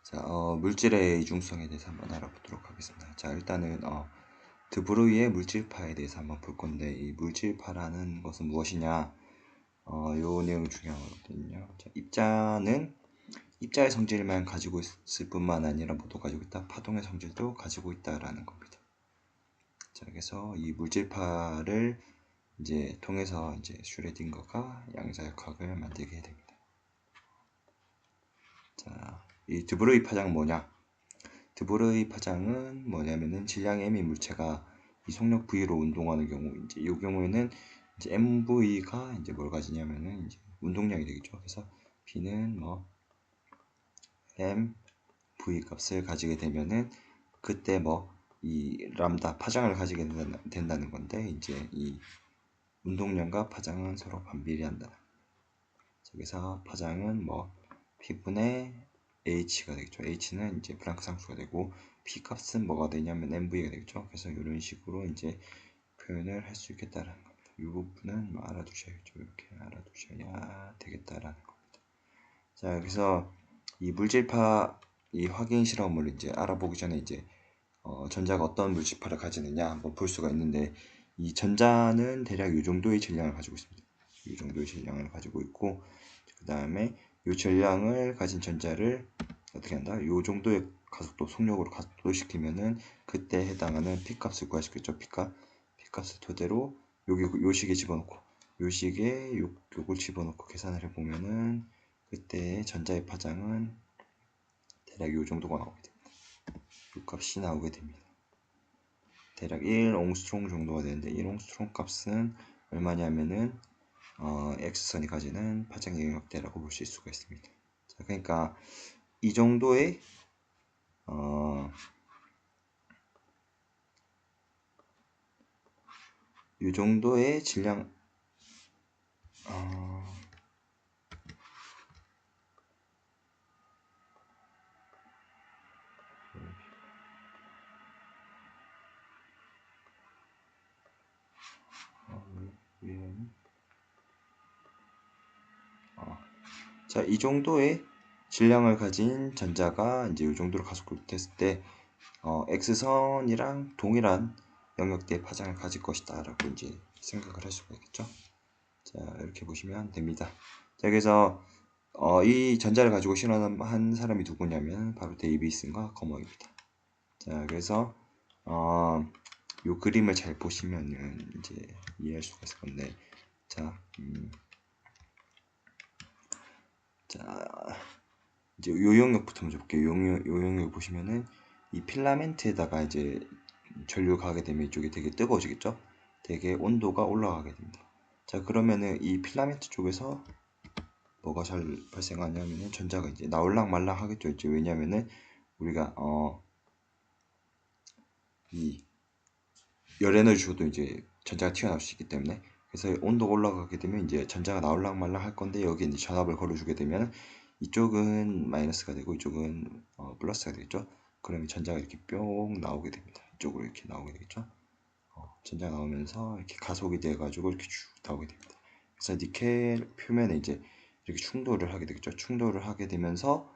자, 물질의 이중성에 대해서 한번 알아보도록 하겠습니다. 자, 일단은 드브로이의 물질파에 대해서 한번 볼 건데, 이 물질파라는 것은 무엇이냐? 요 내용이 중요하거든요. 자, 입자의 성질만 가지고 있을 뿐만 아니라 뭐도 가지고 있다? 파동의 성질도 가지고 있다라는 겁니다. 자, 그래서 이 물질파를 이제 통해서 이제 슈레딩거가 양자역학을 만들게 됩니다. 자, 이 드브로이 파장은 뭐냐? 드브로이 파장은 뭐냐면은 질량 m의 물체가 이 속력 V로 운동하는 경우, 이제 이 경우에는 이제 MV가 이제 뭘 가지냐면은 이제 운동량이 되겠죠. 그래서 B는 뭐 MV 값을 가지게 되면은 그때 뭐 이 람다 파장을 가지게 된다는 건데, 이제 이 운동량과 파장은 서로 반비례한다. 그래서 파장은 뭐 P분의 H가 되겠죠. H는 이제 플랑크 상수가 되고, P 값은 뭐가 되냐면 MV가 되겠죠. 그래서 이런 식으로 이제 표현을 할 수 있겠다라는 겁니다. 이 부분은 뭐 알아두셔야겠죠. 이렇게 알아두셔야 되겠다라는 겁니다. 자, 그래서 이 물질파 이 확인 실험을 이제 알아보기 전에 이제 전자가 어떤 물질파를 가지느냐 한번 볼 수가 있는데, 이 전자는 대략 이 정도의 질량을 가지고 있습니다. 이 정도의 질량을 가지고 있고, 그 다음에 이 전량을 가진 전자를 어떻게 한다? 이 정도의 가속도, 속력으로 가속도시키면은 그때 해당하는 P값을 구하시겠죠. P값을 토대로 여기 요 식에 집어넣고, 요 식에 요걸 집어넣고 계산을 해보면은 그때 전자의 파장은 대략 이 정도가 나오게 됩니다. 이 값이 나오게 됩니다. 대략 1옹스트롱 정도가 되는데, 1옹스트롱 값은 얼마냐면은 X선이 가지는 파장의 영역대라고 보실 수가 있습니다. 자, 그러니까 이 정도의 이 정도의 질량 자, 이 정도의 질량을 가진 전자가 이제 이 정도로 가속됐을 때 X선이랑 동일한 영역대의 파장을 가질 것이다 라고 이제 생각을 할 수가 있겠죠. 자, 이렇게 보시면 됩니다. 자, 그래서 이 전자를 가지고 실험한 사람이 누구냐면 바로 데이비슨과 거머입니다. 자, 그래서 이 그림을 잘 보시면은 이제 이해할 수가 있을 건데, 자, 이제 요 영역부터 먼저 볼게요. 요 영역 보시면은 이 필라멘트에다가 이제 전류가 가게 되면 이쪽이 되게 뜨거워지겠죠? 되게 온도가 올라가게 됩니다. 자, 그러면은 이 필라멘트 쪽에서 뭐가 잘 발생하냐면은 전자가 이제 나올랑 말랑 하겠죠. 이제 왜냐면은 우리가 이 열 에너지 줘도 이제 전자가 튀어나올 수 있기 때문에, 그래서 온도가 올라가게 되면 이제 전자가 나올랑 말랑 할 건데, 여기 이제 전압을 걸어주게 되면 이쪽은 마이너스가 되고 이쪽은 플러스가 되겠죠. 그러면 전자가 이렇게 뿅 나오게 됩니다. 이쪽으로 이렇게 나오게 되겠죠. 전자가 나오면서 이렇게 가속이 돼가지고 이렇게 쭉 나오게 됩니다. 그래서 니켈 표면에 이제 이렇게 충돌을 하게 되겠죠. 충돌을 하게 되면서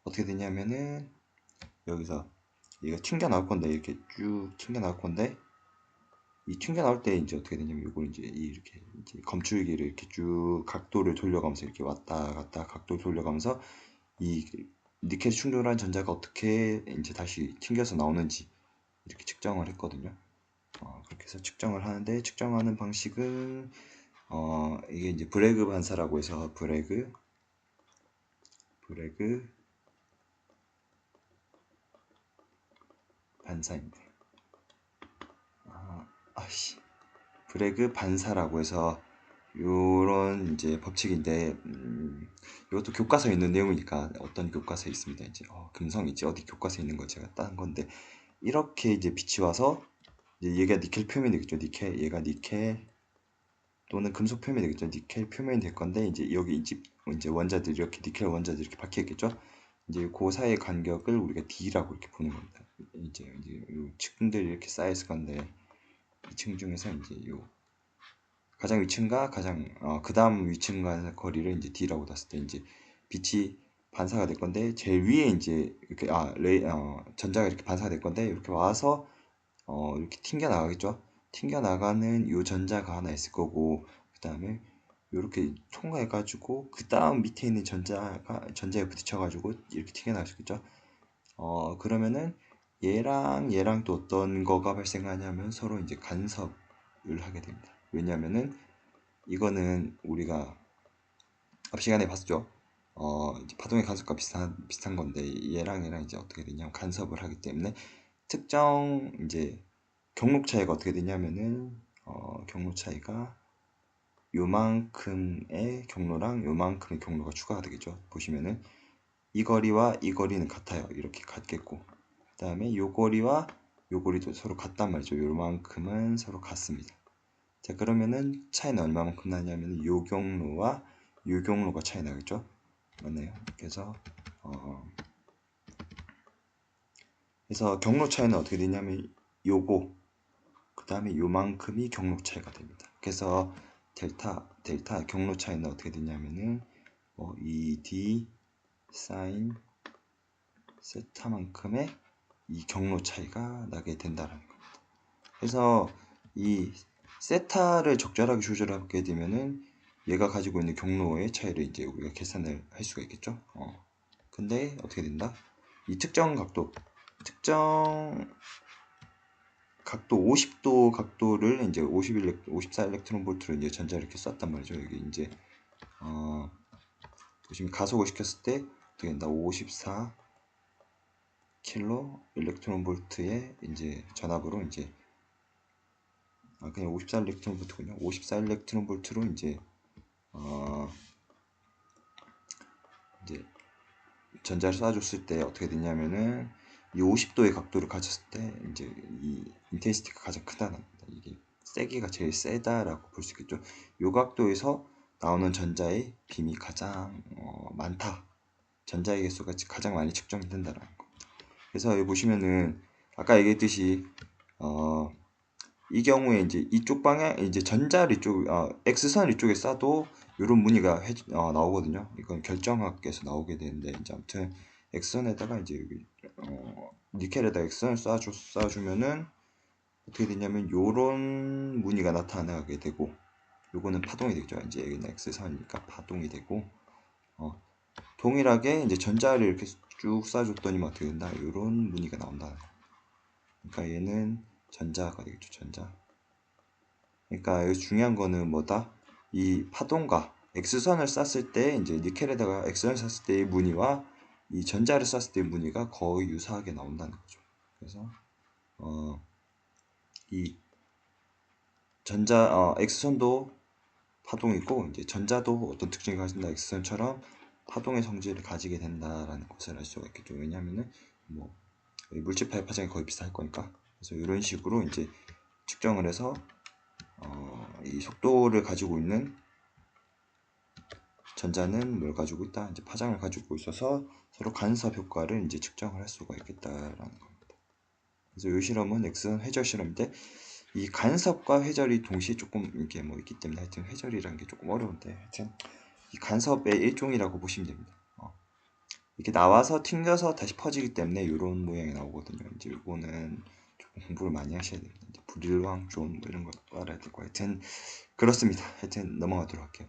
어떻게 되냐면은 여기서 얘가 튕겨 나올 건데, 이렇게 쭉 튕겨 나올 건데, 이 튕겨 나올 때 이제 어떻게 되냐면 이걸 이제 이렇게 이제 검출기를 이렇게 쭉 각도를 돌려가면서 이렇게 왔다 갔다 각도를 돌려가면서 이 니켈 충돌한 전자가 어떻게 이제 다시 튕겨서 나오는지 이렇게 측정을 했거든요. 그렇게 해서 측정을 하는데, 측정하는 방식은 이게 이제 브래그 반사라고 해서 브래그 반사입니다. 브래그 반사라고 해서 요런 이제 법칙인데, 이것도 교과서에 있는 내용이니까 어떤 교과서에 있습니다. 이제 금성이지 어디 교과서에 있는 거 제가 딴 건데, 이렇게 이제 빛이 와서 이제 얘가 니켈 표면이 되겠죠. 얘가 니켈 또는 금속 표면이 되겠죠. 니켈 표면이 될 건데, 이제 여기 이제 원자들이 이렇게 니켈 원자들이 이렇게 박혀 있겠죠. 이제 그 사이의 간격을 우리가 D라고 이렇게 보는 겁니다. 이제 요 층들이 이렇게 쌓여 있을 건데, 이 층 중에서 이제 요 가장 위층과 가장 그 다음 위층과 거리를 이제 D라고 뒀을 때, 이제 빛이 반사가 될 건데 제일 위에 이제 이렇게 전자가 이렇게 반사가 될 건데 이렇게 와서 이렇게 튕겨 나가겠죠. 튕겨 나가는 요 전자가 하나 있을 거고 그 다음에 이렇게 통과해 가지고 그 다음 밑에 있는 전자에 부딪혀 가지고 이렇게 튀겨 나가겠죠. 그러면은 얘랑 또 어떤 거가 발생하냐면 서로 이제 간섭을 하게 됩니다. 왜냐면은 이거는 우리가 앞 시간에 봤죠. 이제 파동의 간섭과 비슷한 건데 얘랑 이제 어떻게 되냐면 간섭을 하기 때문에 특정 이제 경록 차이가 어떻게 되냐면은 경로 차이가 요만큼의 경로랑 요만큼의 경로가 추가가 되겠죠. 보시면은 이 거리와 이 거리는 같아요. 이렇게 같겠고 그 다음에 요 거리와 요 거리도 서로 같단 말이죠. 요만큼은 서로 같습니다. 자 그러면은 차이는 얼마만큼 나냐면 요 경로와 요 경로가 차이 나겠죠. 맞네요. 그래서 경로 차이는 어떻게 되냐면 요거 그 다음에 요만큼이 경로 차이가 됩니다. 그래서 델타 경로 차이는 어떻게 되냐면은 이 d 사인 세타만큼의 이 경로 차이가 나게 된다는 겁니다. 그래서 이 세타를 적절하게 조절하게 되면은 얘가 가지고 있는 경로의 차이를 이제 우리가 계산을 할 수가 있겠죠. 근데 어떻게 된다? 이 특정 각도 50도 각도를 이제 54 일렉트론 볼트로 이제 전자를 이렇게 쐈단 말이죠. 여기 이제 보시면 가속을 시켰을 때 어떻게 된다? 54 킬로 일렉트론 볼트의 이제 전압으로 이제 그냥 54 일렉트론 볼트군요. 54 일렉트론 볼트로 이제 전자를 쏴줬을 때 어떻게 되냐면은 이 50도의 각도를 가졌을 때 이제 이 인텐시티가 가장 크다는 겁니다. 이게 세기가 제일 세다라고 볼 수 있겠죠. 이 각도에서 나오는 전자의 빔이 가장 많다. 전자의 개수가 가장 많이 측정이 된다는 겁니다. 그래서 여기 보시면은 아까 얘기했듯이 이 경우에 이제 이쪽 방향 이제 전자를 이쪽 X선 이쪽에 쏴도 이런 무늬가 나오거든요. 이건 결정학에서 나오게 되는데 이제 아무튼 X선에다가 이제 여기 니켈에다 X선을 쏴주면은 어떻게 되냐면 요런 무늬가 나타나게 되고 요거는 파동이 되죠. 이제 여기는 X선이니까 파동이 되고 동일하게 이제 전자를 이렇게 쭉 쏴줬더니 어떻게 된다? 요런 무늬가 나온다. 그러니까 얘는 전자가 되겠죠. 전자. 그러니까 여기 중요한 거는 뭐다? 이 파동과 X선을 쐈을 때 이제 니켈에다가 X선을 쐈을 때의 무늬와 이 전자를 쐈을 때의 무늬가 거의 유사하게 나온다는 거죠. 그래서 이 X선도 파동이고 이제 전자도 어떤 특징을 가진다 X선처럼 파동의 성질을 가지게 된다라는 것을 알 수가 있겠죠. 왜냐하면은 뭐 물질파의 파장이 거의 비슷할 거니까. 그래서 이런 식으로 이제 측정을 해서 이 속도를 가지고 있는 전자는 뭘 가지고 있다? 이제 파장을 가지고 있어서 서로 간섭 효과를 이제 측정을 할 수가 있겠다라는 겁니다. 그래서 이 실험은 엑스선 회절 실험인데 이 간섭과 회절이 동시에 조금 이게 뭐 있기 때문에 하여튼 회절이라는 게 조금 어려운데 하여튼 이 간섭의 일종이라고 보시면 됩니다. 이렇게 나와서 튕겨서 다시 퍼지기 때문에 이런 모양이 나오거든요. 이제 이거는 조금 공부를 많이 하셔야 됩니다. 이제 브릴왕 존 뭐 이런 거 알아야 되고 하여튼 그렇습니다. 하여튼 넘어가도록 할게요.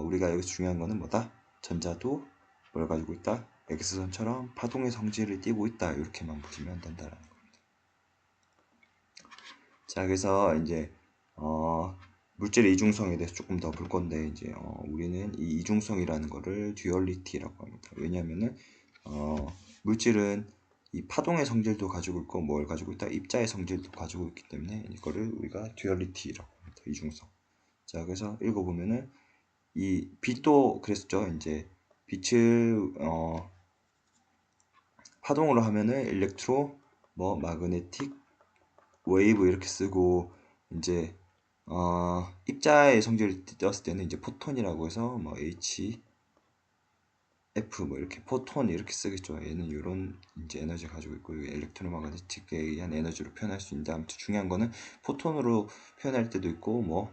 우리가 여기서 중요한 거는 뭐다? 전자도 뭘 가지고 있다? X선처럼 파동의 성질을 띠고 있다. 이렇게만 보시면 된다라는 겁니다. 자, 그래서 이제 물질의 이중성에 대해서 조금 더 볼 건데 이제 우리는 이 이중성이라는 거를 듀얼리티라고 합니다. 왜냐하면은 물질은 이 파동의 성질도 가지고 있고 뭘 가지고 있다? 입자의 성질도 가지고 있기 때문에 이거를 우리가 듀얼리티라고 합니다. 이중성. 자, 그래서 읽어보면은 이 빛도 그랬었죠. 이제 빛을 파동으로 하면은 일렉트로 뭐 마그네틱 웨이브 이렇게 쓰고 이제 입자의 성질을 띄었을 때는 이제 포톤이라고 해서 뭐 HF 뭐 이렇게 포톤 이렇게 쓰겠죠. 얘는 이런 이제 에너지 가지고 있고 일렉트로마그네틱에 의한 에너지로 표현할 수 있는데 아무튼 중요한 거는 포톤으로 표현할 때도 있고 뭐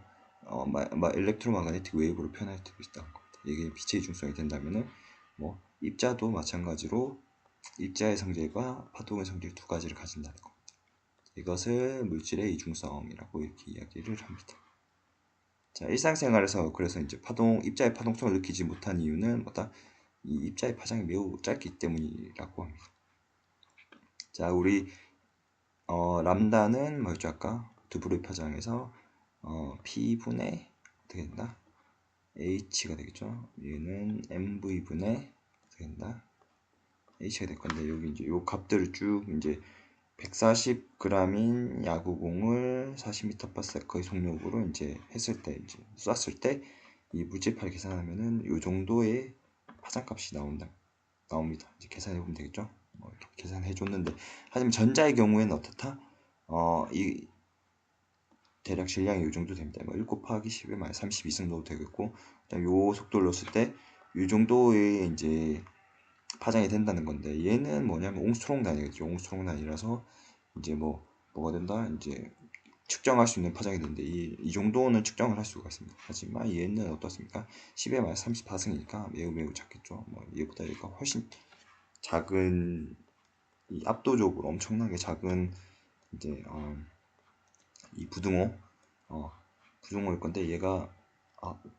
일렉트로마그네틱 웨이브로 표현할 때도 있다는 겁니다. 이게 빛의 이중성이 된다면은 뭐 입자도 마찬가지로 입자의 성질과 파동의 성질 두 가지를 가진다는 거. 이것을 물질의 이중성이라고 이렇게 이야기를 합니다. 자, 일상생활에서 그래서 이제 입자의 파동성을 느끼지 못한 이유는 뭐다? 이 입자의 파장이 매우 짧기 때문이라고 합니다. 자, 우리 람다는 뭐였죠 아까? 드브로이 파장에서 P분의 어떻게 된다? H가 되겠죠. 얘는 MV분의 어떻게 된다? H가 될 건데 여기 이제 요 값들을 쭉 이제 140g인 야구공을 40m/s의 속력으로 이제 했을 때 이제 쐈을 때 이 물질파를 계산하면은 요 정도의 파장값이 나옵니다. 이제 계산해 보면 되겠죠. 이렇게 계산해 줬는데 하지만 전자의 경우에는 어떻다? 이 대략 질량이 요 정도 됩니다. 1 곱하기 10의 마이너스 32 정도 되겠고, 그다음 요 속도를 넣었을 때 요 정도의 이제 파장이 된다는 건데 얘는 뭐냐면 옹스트롱 단위겠죠. 옹스트롱 단위라서 이제 뭐가 된다? 이제 측정할 수 있는 파장이 되는데 이 정도는 측정을 할 수가 있습니다. 하지만 얘는 어떻습니까? 10의 마이너스 34승이니까 매우 작겠죠. 얘보다 얘가 훨씬 작은 이 압도적으로 엄청나게 작은 이제 이 부등호일 건데 얘가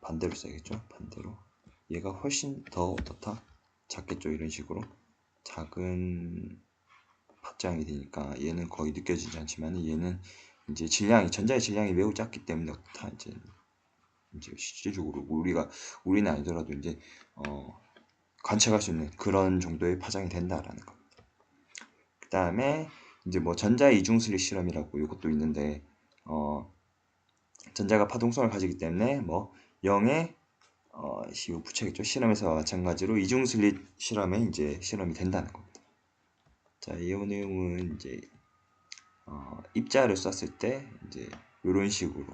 반대로 써야겠죠. 반대로 얘가 훨씬 더 어떻다? 작겠죠. 이런 식으로 작은 파장이 되니까 얘는 거의 느껴지지 않지만 얘는 이제 전자의 질량이 매우 작기 때문에 어떻다? 이제 실질적으로 우리는 아니더라도 이제 관측할 수 있는 그런 정도의 파장이 된다라는 겁니다. 그 다음에 이제 뭐 전자 이중슬릿 실험이라고 이것도 있는데 전자가 파동성을 가지기 때문에 뭐 0의 부채겠죠. 실험에서 마찬가지로 이중슬릿 실험에 이제 실험이 된다는 겁니다. 자, 이 내용은 이제 입자를 쐈을 때 이제 이런 식으로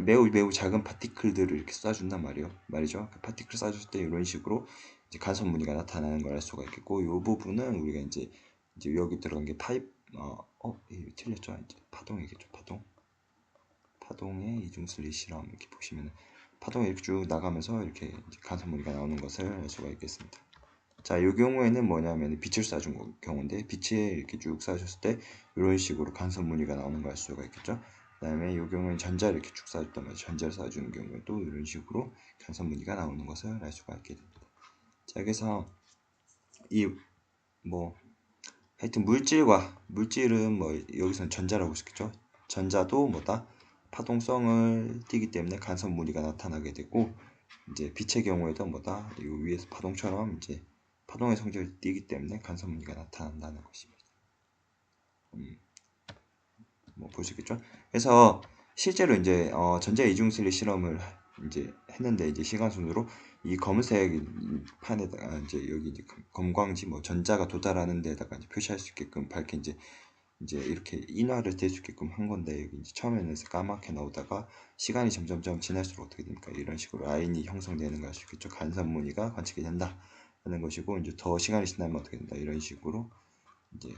매우 작은 파티클들을 이렇게 쏴준단 말이죠. 그 파티클 쏴줬을 때 이런 식으로 이제 간섭 무늬가 나타나는 걸 알 수가 있겠고, 이 부분은 우리가 이제 여기 들어간 게 틀렸죠. 이제 파동이겠죠. 파동의 이중슬릿 실험 이렇게 보시면 파동이 이렇게 쭉 나가면서 이렇게 간섭 무늬가 나오는 것을 알 수가 있겠습니다. 자, 이 경우에는 뭐냐면 빛을 쏴준 경우인데 빛에 이렇게 쭉 쏴줬을 때 이런 식으로 간섭 무늬가 나오는 걸 알 수가 있겠죠. 그 다음에 이 경우에는 전자를 이렇게 쭉 쏴줬단 말이에요. 전자를 쏴주는 경우에도 이런 식으로 간섭 무늬가 나오는 것을 알 수가 있게 됩니다. 자, 그래서 하여튼 물질은 여기서는 전자라고 쓰겠죠. 전자도 파동성을 띠기 때문에 간섭 무늬가 나타나게 되고, 이제 빛의 경우에도 이 위에서 파동처럼 이제 파동의 성질을 띠기 때문에 간섭 무늬가 나타난다는 것입니다. 보시겠죠? 그래서 실제로 이제 전자 이중슬릿 실험을 이제 했는데 이제 시간 순으로 이 검은색 판에다가 이제 여기 이제 검광지 전자가 도달하는 데다가 이제 표시할 수 있게끔 밝게 이제 이렇게 인화를 될 수 있게끔 한 건데 여기 이제 처음에는 까맣게 나오다가 시간이 점점 지날수록 어떻게 됩니까? 이런 식으로 라인이 형성되는 걸 알 수 있겠죠. 간섭 무늬가 관측이 된다 하는 것이고, 이제 더 시간이 지나면 어떻게 된다 이런 식으로 이제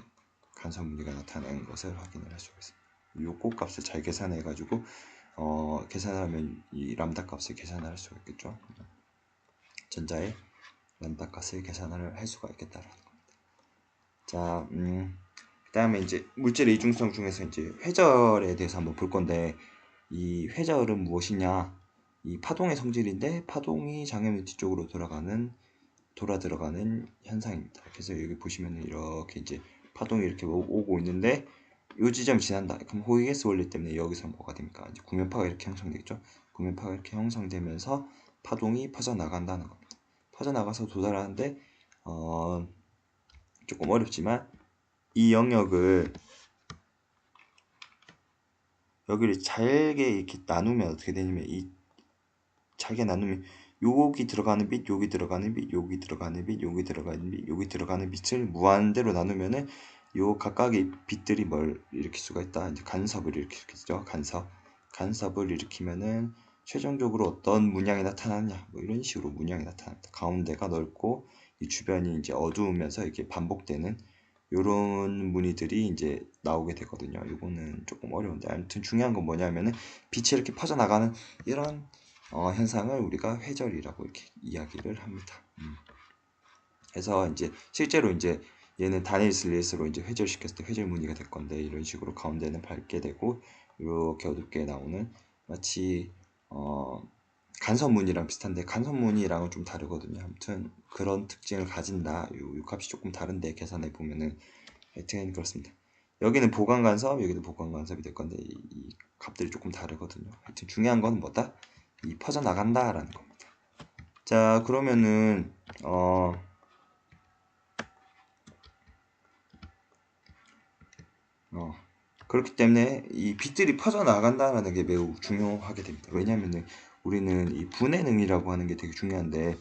간섭 무늬가 나타나는 것을 확인을 할 수가 있습니다. 이 꽃값을 잘 계산해 가지고 계산하면 이 람다 값을 계산을 할 수가 있겠죠. 전자의 람다 값을 계산을 할 수가 있겠다라는 겁니다. 자, 그다음에 이제 물질의 이중성 중에서 이제 회절에 대해서 한번 볼 건데, 이 회절은 무엇이냐? 이 파동의 성질인데 파동이 장애물 뒤쪽으로 돌아 들어가는 현상입니다. 그래서 여기 보시면 이렇게 이제 파동이 이렇게 오고 있는데 이 지점 지난다. 그럼 호이게스 원리 때문에 여기서 뭐가 됩니까? 이제 구면파가 이렇게 형성되겠죠. 구면파가 이렇게 형성되면서 파동이 퍼져나간다는 겁니다. 퍼져나가서 도달하는데 조금 어렵지만 이 영역을 여기를 잘게 이렇게 나누면 어떻게 되냐면 이 잘게 나누면 여기 들어가는 빛, 여기 들어가는 빛, 여기 들어가는 빛, 여기 들어가는 빛, 여기 들어가는 빛을 무한대로 나누면은 요 각각의 빛들이 뭘 일으킬 수가 있다. 이제 간섭을 일으키죠. 간섭을 일으키면은 최종적으로 어떤 문양이 나타나느냐, 이런 식으로 문양이 나타납니다. 가운데가 넓고 이 주변이 이제 어두우면서 이렇게 반복되는 요런 무늬들이 이제 나오게 되거든요. 요거는 조금 어려운데 아무튼 중요한 건 뭐냐면은 빛이 이렇게 퍼져나가는 이런 현상을 우리가 회절이라고 이렇게 이야기를 합니다. 그래서 이제 실제로 이제 얘는 다니엘 슬릿으로 이제 회절시켰을 때 회절 무늬가 될 건데 이런 식으로 가운데는 밝게 되고 이렇게 어둡게 나오는 마치 간선무늬랑 비슷한데 간선무늬랑은 좀 다르거든요. 아무튼 그런 특징을 가진다. 요 값이 조금 다른데 계산해 보면은 하여튼 그렇습니다. 여기는 보관 간섭, 여기도 보관 간섭이 될 건데 이 값들이 조금 다르거든요. 하여튼 중요한 건 뭐다? 이 퍼져 나간다라는 겁니다. 자, 그러면은 그렇기 때문에 이 빛들이 퍼져 나간다라는 게 매우 중요하게 됩니다. 왜냐면은 우리는 이 분해 능이라고 하는 게 되게 중요한데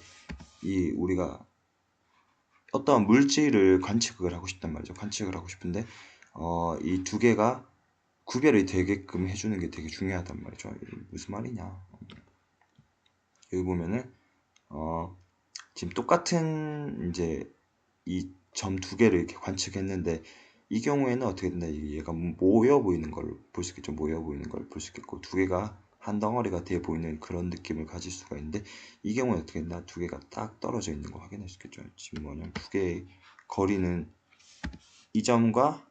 이 우리가 어떤 물질을 관측을 하고 싶단 말이죠. 관측을 하고 싶은데 이 두 개가 구별이 되게끔 해주는 게 되게 중요하단 말이죠. 무슨 말이냐? 여기 보면은 지금 똑같은 이제 이 점 두 개를 이렇게 관측했는데 이 경우에는 어떻게 된다? 얘가 모여 보이는 걸 볼 수 있겠죠. 모여 보이는 걸 볼 수 있겠고 두 개가 한 덩어리가 돼 보이는 그런 느낌을 가질 수가 있는데 이 경우에 어떻게 된다? 두 개가 딱 떨어져 있는 거 확인할 수 있겠죠. 지금 뭐냐면 두 개의 거리는 이 점과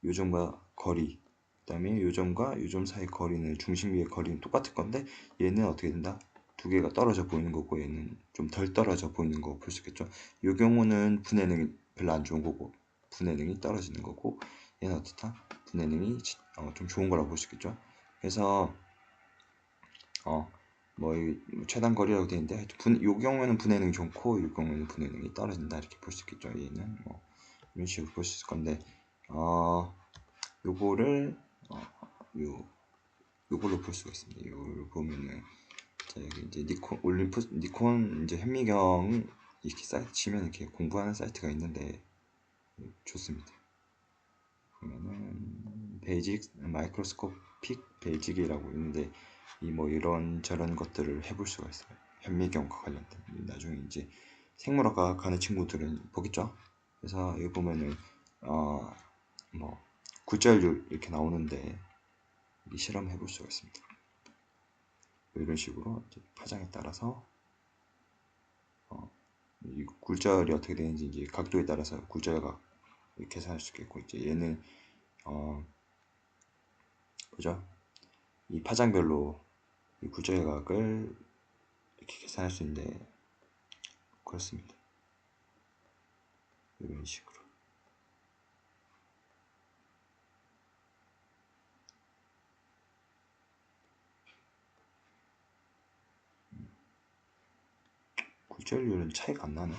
이 점과 거리 그 다음에 이 점과 이 점 사이 거리는 중심위의 거리는 똑같을 건데 얘는 어떻게 된다? 두 개가 떨어져 보이는 거고 얘는 좀 덜 떨어져 보이는 거 볼 수 있겠죠. 이 경우는 분해능이 별로 안 좋은 거고 분해능이 떨어지는 거고 얘는 어떻다? 분해능이 좀 좋은 거라고 볼 수 있겠죠. 그래서 뭐 최단 거리라고 되어 있는데 이 경우에는 분해능이 좋고 이 경우에는 분해능이 떨어진다 이렇게 볼 수 있겠죠. 얘는 뭐 이런 식으로 볼 수 있을 건데 요거를 요걸로 볼 수가 있습니다. 요걸 보면은 자, 여기 이제 니콘 이제 현미경 이렇게 사이트 치면 이렇게 공부하는 사이트가 있는데 좋습니다. 보면은 베이직 마이크로스코픽 베이직이라고 있는데 이 뭐 이런 저런 것들을 해볼 수가 있어요. 현미경과 관련된 나중에 이제 생물학과 가는 친구들은 보겠죠. 그래서 여기 보면은 뭐 굴절률 이렇게 나오는데 실험해 볼 수가 있습니다. 이런 식으로 파장에 따라서 이 굴절이 어떻게 되는지 이제 각도에 따라서 굴절각 계산할 수 있겠고 이제 얘는 그죠? 이 파장별로 이 굴절각을 이렇게 계산할 수 있는데 그렇습니다. 이런 식으로. 굴절률은 차이가 안 나네.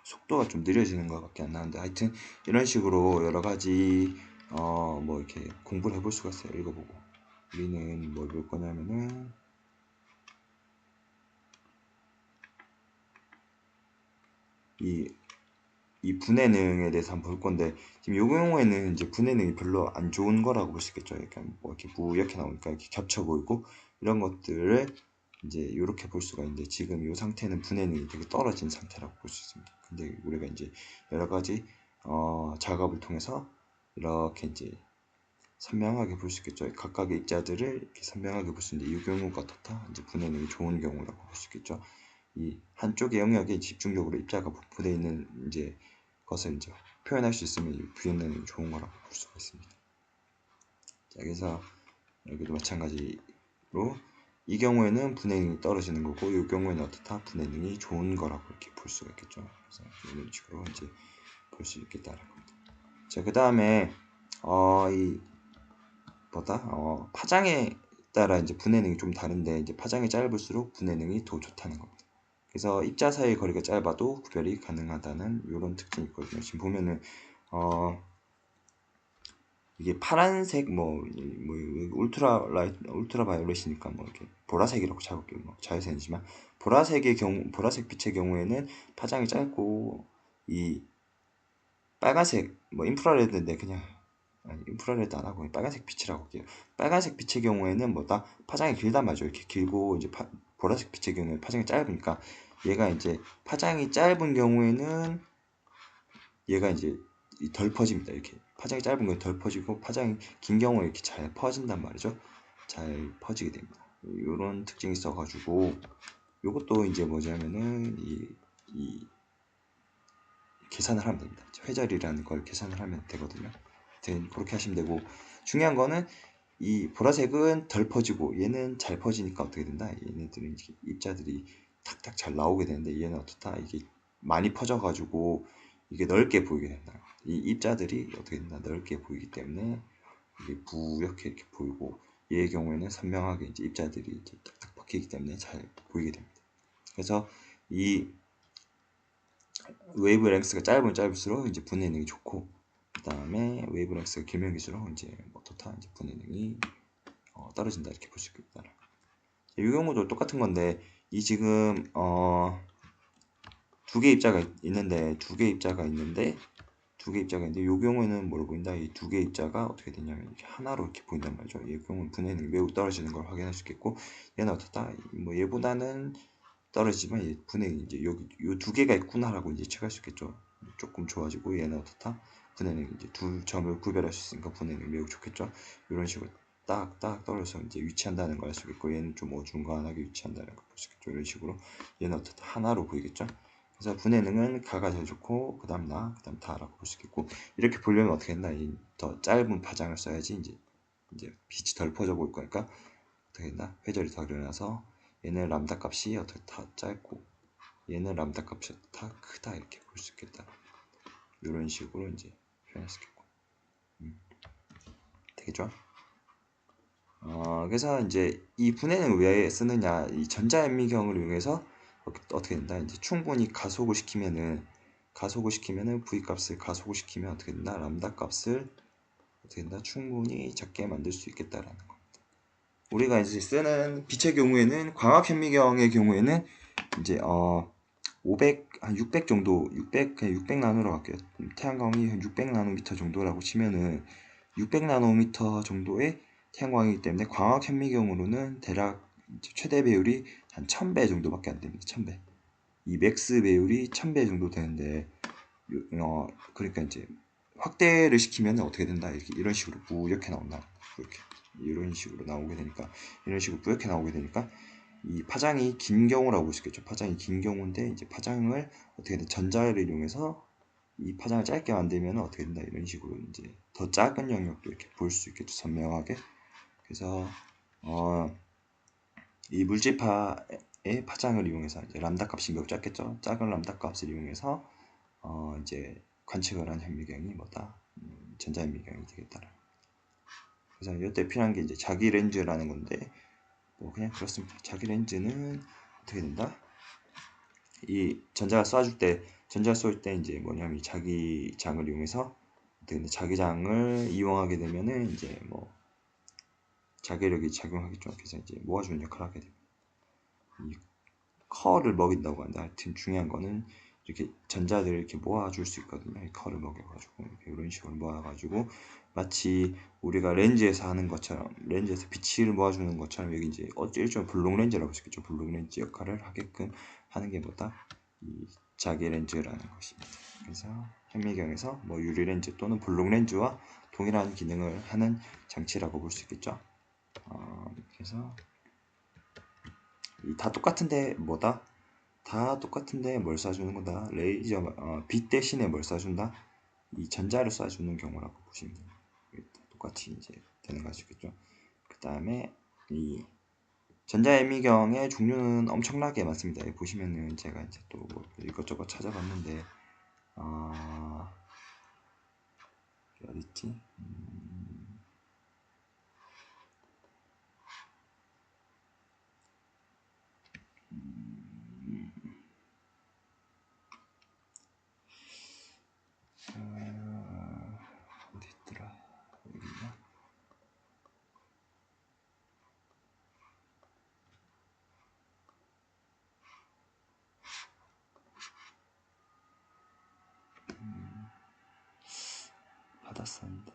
속도가 좀 느려지는 것밖에 안 나는데 하여튼 이런 식으로 여러 가지 뭐 이렇게 공부를 해볼 수가 있어요. 읽어보고 우리는 뭘 볼 거냐면은 이 분해능에 대해서 한번 볼 건데 지금 이 경우에는 이제 분해능이 별로 안 좋은 거라고 볼 수 있겠죠. 약간 뭐 이렇게 무이렇게 나오니까 이렇게 겹쳐 보이고 이런 것들을 이제 이렇게 볼 수가 있는데 지금 이 상태는 분해능이 되게 떨어진 상태라고 볼 수 있습니다. 근데 우리가 이제 여러 가지 작업을 통해서 이렇게 이제 선명하게 볼 수 있겠죠. 각각의 입자들을 이렇게 선명하게 볼 수 있는데 이 경우가 어떻다? 이제 분해능이 좋은 경우라고 볼 수 있겠죠. 이 한쪽의 영역에 집중적으로 입자가 분포되어 있는 이제 것을 이제 표현할 수 있으면 분해능이 좋은 거라고 볼 수가 있습니다. 자, 그래서 여기도 마찬가지로 이 경우에는 분해능이 떨어지는 거고 이 경우에는 어떻다? 분해능이 좋은 거라고 이렇게 볼 수가 있겠죠. 그래서 이런 식으로 이제 볼 수 있겠다는 겁니다. 자, 그 다음에 이 파장에 따라 이제 분해능이 좀 다른데 이제 파장이 짧을수록 분해능이 더 좋다는 겁니다. 그래서 입자 사이의 거리가 짧아도 구별이 가능하다는 이런 특징이 있거든요. 지금 보면은 이게 파란색 뭐 울트라 바이올렛이니까 뭐 이렇게 보라색이라고 잡을게요. 뭐 자외선이지만 보라색 빛의 경우에는 파장이 짧고 이 빨간색 뭐 인프라레드인데 그냥 인프라레드 안 하고 빨간색 빛이라고 할게요. 빨간색 빛의 경우에는 뭐다 파장이 길단 말이죠. 이렇게 길고 이제 보라색 빛의 경우에 파장이 짧으니까 얘가 이제 파장이 짧은 경우에는 얘가 이제 덜 퍼집니다. 이렇게 파장이 짧은 건 덜 퍼지고 파장이 긴 경우에 이렇게 잘 퍼진단 말이죠. 잘 퍼지게 됩니다. 이런 특징이 있어가지고 이것도 이제 뭐냐면은 이 계산을 하면 됩니다. 회절이라는 걸 계산을 하면 되거든요. 그렇게 하시면 되고 중요한 거는 이 보라색은 덜 퍼지고 얘는 잘 퍼지니까 어떻게 된다? 얘네들은 입자들이 탁탁 잘 나오게 되는데 얘는 어떻다? 이게 많이 퍼져가지고 이게 넓게 보이게 된다. 이 입자들이 어떻게 된다? 넓게 보이기 때문에 이게 부옇게 이렇게 보이고 얘의 경우에는 선명하게 이제 입자들이 이제 탁탁 박히기 때문에 잘 보이게 됩니다. 그래서 이 웨이브 랭스가 짧으면 짧을수록 이제 분해 능이 좋고 그 다음에 웨이브 랭스가 길면 길수록 이제 어떻다? 이제 분해 능이 떨어진다 이렇게 볼 수 있겠다. 이 경우도 똑같은 건데 이 지금 두 개 입자가 있는데 이 경우에는 뭐로 보인다? 이 두 개 입자가 어떻게 되냐면 이렇게 하나로 이렇게 보인단 말이죠. 이 경우는 분해능이 매우 떨어지는 걸 확인할 수 있겠고 얘는 어떻다? 뭐 얘보다는 떨어지지만 얘 분해능이 이제 여기 요 두 개가 있구나라고 이제 체크할 수 있겠죠. 조금 좋아지고 얘는 어떻다? 분해능이 이제 두 점을 구별할 수 있으니까 분해능이 매우 좋겠죠. 이런 식으로 딱딱 떨어져서 이제 위치한다는 걸 알 수 있겠고 얘는 좀 어중간하게 위치한다는 걸 볼 수 있겠죠. 이런 식으로 얘는 어떻다? 하나로 보이겠죠. 그래서 분해능은 가가 제일 좋고 그 다음 나, 그 다음 다라고 볼 수 있겠고 이렇게 보려면 어떻게 했나? 더 짧은 파장을 써야지 이제 빛이 덜 퍼져 보일 거니까 어떻게 했나? 회절이 더 일어나서 얘는 람다 값이 어떻게 다 짧고 얘는 람다 값이 다 크다 이렇게 볼 수 있겠다. 이런 식으로 이제 표현할 수 있겠고 되겠죠? 그래서 이제 이 분해는 왜 쓰느냐? 이 전자현미경을 이용해서 어떻게 된다? 이제 충분히 가속을 시키면은 V 값을 가속을 시키면 어떻게 된다? 람다 값을 어떻게 된다? 충분히 작게 만들 수 있겠다라는 겁니다. 우리가 이제 쓰는 빛의 경우에는 광학현미경의 경우에는 이제 500, 한 600 정도, 600 나노로 갈게요. 태양광이 한 600 나노미터 정도라고 치면은 600 나노미터 정도의 태양광이기 때문에 광학 현미경으로는 대략 최대 배율이 한 1000배 정도밖에 안 됩니다. 1000배. 이 맥스 배율이 1000배 정도 되는데 그러니까 이제 확대를 시키면 어떻게 된다? 이런 식으로 뿌옇게 나온다. 이런 식으로 나오게 되니까 이런 식으로 뿌옇게 나오게 되니까 이 파장이 긴 경우라고 볼 수 있겠죠. 파장이 긴 경우인데 이제 파장을 어떻게든 전자를 이용해서 이 파장을 짧게 만들면 어떻게 된다 이런 식으로 이제 더 작은 영역도 이렇게 볼 수 있겠죠. 선명하게. 그래서 이 물질파의 파장을 이용해서 이제 람다 값이 매우 작겠죠. 작은 람다 값을 이용해서 이제 관측을 한 현미경이 뭐다? 전자현미경이 되겠다. 그래서 이때 필요한 게 이제 자기 렌즈라는 건데 뭐 그냥 그렇습니다. 자기 렌즈는 어떻게 된다? 이 전자가 쏠 때 이제 뭐냐면 자기장을 이용해서 자기장을 이용하게 되면은 이제 뭐 자기력이 작용하겠죠. 그래서 이제 모아주는 역할을 하게 됩니다. 이 커를 먹인다고 한다. 하여튼 중요한 거는 이렇게 전자들을 이렇게 모아줄 수 있거든요. 이 커를 먹여가지고 이런 식으로 모아가지고 마치 우리가 렌즈에서 하는 것처럼 렌즈에서 빛을 모아주는 것처럼 여기 이제 일종의 블록 렌즈라고 할 수 있겠죠. 블록 렌즈 역할을 하게끔 하는 게 뭐다? 이 자기 렌즈라는 것입니다. 그래서 현미경에서 뭐 유리 렌즈 또는 블록 렌즈와 동일한 기능을 하는 장치라고 볼 수 있겠죠. 그래서 다 똑같은데 뭐다? 다 똑같은데 뭘 쏴주는 거다? 빛 대신에 뭘 쏴준다? 이 전자를 쏴주는 경우라고 보시면 됩니다. 똑같이 이제 되는 것이겠죠. 그 다음에 이 전자현미경의 종류는 엄청나게 많습니다. 여기 보시면은 제가 이제 또뭐 이것저것 찾아봤는데 어딨지? 어디 있더라? 여기 있나? 받았었는데.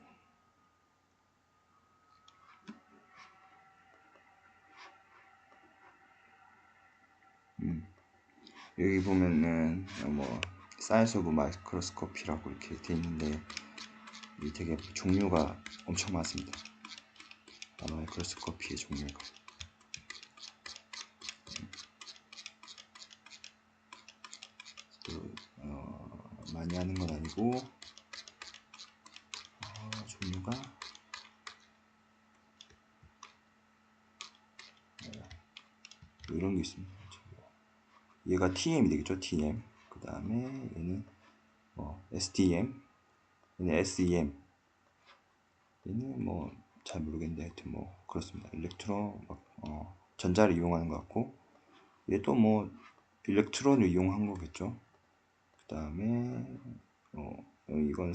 여기 보면은 뭐 사이즈 오브 마이크로스코피라고 이렇게 돼 있는데 이 되게 종류가 엄청 많습니다. 마이크로스코피의 종류가 또 많이 하는 건 아니고 종류가 이런 게 있습니다. 얘가 TM이 되겠죠. TM. 그 다음에 얘는 SDM, 얘는 SEM. 얘는 뭐 잘 모르겠는데 하여튼 뭐 그렇습니다. 일렉트로 전자를 이용하는 것 같고, 얘도 뭐 일렉트론을 이용한 거겠죠. 그 다음에 이건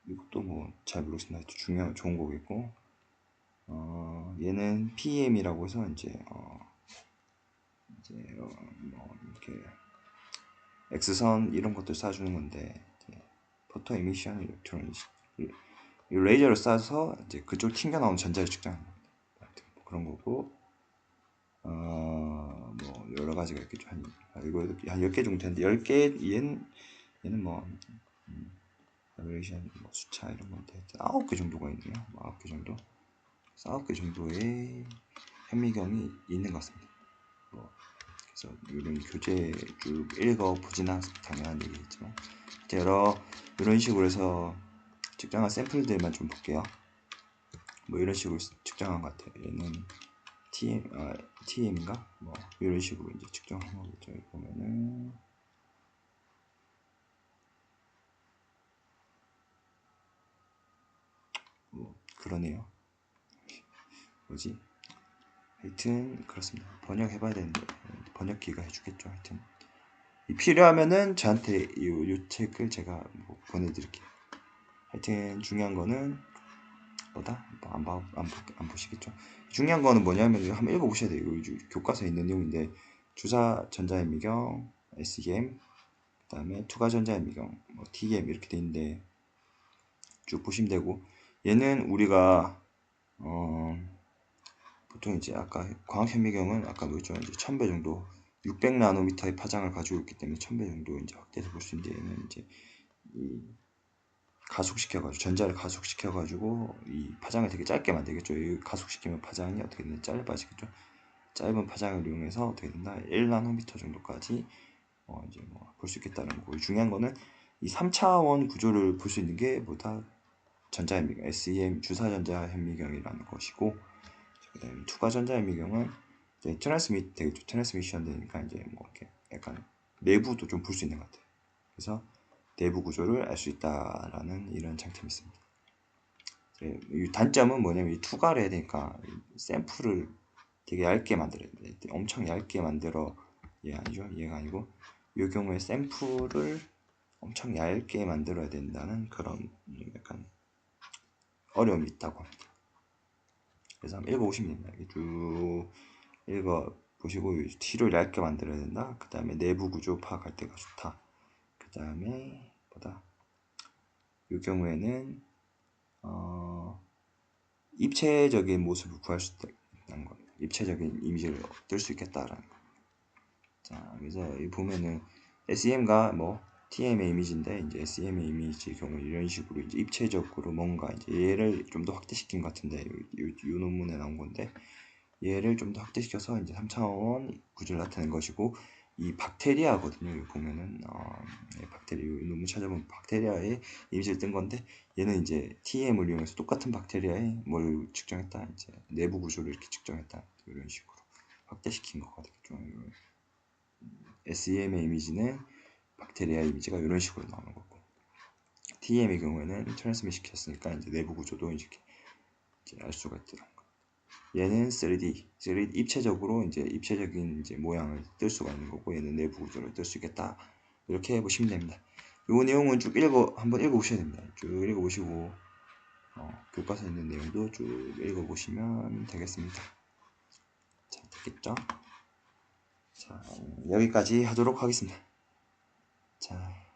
이것도 뭐 잘 모르겠습니다. 좋은 거겠고, 얘는 PEM이라고 해서 이제 뭐 이렇게 X선 이런 것들 쏴주는 건데, 포토 에미션 일렉트론 이 레이저를 쏴서 이제 그쪽 튕겨 나온 전자를 측정하는 겁니다. 뭐 그런 거고, 뭐 여러 가지가 있겠죠. 이거 한 10개 정도 되는데 10개 얘는 뭐 바리에이션 뭐 수차 이런 건데 9개 정도가 있네요. 9개 정도. 9개 정도의 현미경이 있는 것 같습니다. 그래서 이런 교재 쭉 읽어보지는 당연한 얘기겠지만 이런 식으로 해서 측정한 샘플들만 좀 볼게요. 뭐 이런 식으로 측정한 것 같아요. 얘는 TM인가? 뭐 이런 식으로 이제 측정한 거겠죠. 여기 보면은 뭐 그러네요. 뭐지? 하여튼 그렇습니다. 번역해봐야 되는데 번역기가 해주겠죠. 하여튼 필요하면은 저한테 이 책을 제가 뭐 보내드릴게요. 하여튼 중요한 거는 뭐다? 안 보시겠죠. 중요한 거는 뭐냐면 한번 읽어보셔야 돼요. 이거 교과서에 있는 내용인데 주사 전자현미경, SEM, 그 다음에 투과 전자현미경, 뭐 TEM 이렇게 돼 있는데 쭉 보시면 되고, 얘는 우리가 보통 이제 아까 광학현미경은 아까 뭐였죠? 이제 1000배 정도 600나노미터의 파장을 가지고 있기 때문에 1000배 정도 이제 확대해서 볼 수 있는데, 얘는 이제 이 가속시켜가지고 전자를 가속시켜가지고 이 파장을 되게 짧게 만들겠죠. 이 가속시키면 파장이 어떻게 되냐 짧아지겠죠. 짧은 파장을 이용해서 어떻게 된다 1나노미터 정도까지 이제 뭐 볼 수 있겠다는 거고, 중요한 거는 이 3차원 구조를 볼 수 있는 게 뭐다 전자현미경 SEM 주사전자현미경이라는 것이고, 그다음에 투과전자현미경은 이제 트랜스미션 되니까 이제 뭐 이렇게 약간 내부도 좀 볼 수 있는 것 같아요. 그래서 내부 구조를 알 수 있다라는 이런 장점이 있습니다. 이 단점은 뭐냐면 이 투과를 해야 되니까 샘플을 되게 얇게 만들어야 돼. 엄청 얇게 만들어. 얘 아니죠? 얘가 아니고 이 경우에 샘플을 엄청 얇게 만들어야 된다는 그런 약간 어려움이 있다고 합니다. 그래서 한번 읽어보시면 됩니다. 쭉 읽어보시고 티를 얇게 만들어야 된다. 그 다음에 내부 구조 파악할 때가 좋다. 그 다음에 이 경우에는 입체적인 모습을 구할 수 있다는 겁니다. 입체적인 이미지를 뜰 수 있겠다라는 거. 자, 그래서 여기 보면은 SEM과 뭐 TM의 이미지인데, 이제 SEM의 이미지의 경우 이런 식으로 이제 입체적으로 뭔가 이제 얘를 좀 더 확대시킨 것 같은데, 이 논문에 나온 건데, 얘를 좀 더 확대시켜서 이제 3차원 구조를 나타낸 것이고, 이 박테리아거든요. 여기 보면은 박테리아 논문 찾아보면 박테리아의 이미지를 뜬 건데, 얘는 이제 TM을 이용해서 똑같은 박테리아의 뭘 측정했다, 이제 내부 구조를 이렇게 측정했다, 이런 식으로 확대시킨 것 같겠죠. SEM의 이미지는 박테리아 이미지가 이런 식으로 나오는 거고, TM의 경우에는 트랜스밋 시켰으니까 이제 내부 구조도 이렇게 이제 알 수가 있더라고요. 얘는 3D 입체적으로 이제 입체적인 이제 모양을 뜰 수가 있는 거고, 얘는 내부 구조를 뜰 수 있겠다. 이렇게 보시면 됩니다. 이 내용은 쭉 한번 읽어보셔야 됩니다. 쭉 읽어보시고 교과서에 있는 내용도 쭉 읽어보시면 되겠습니다. 자, 됐겠죠? 자, 여기까지 하도록 하겠습니다. 자.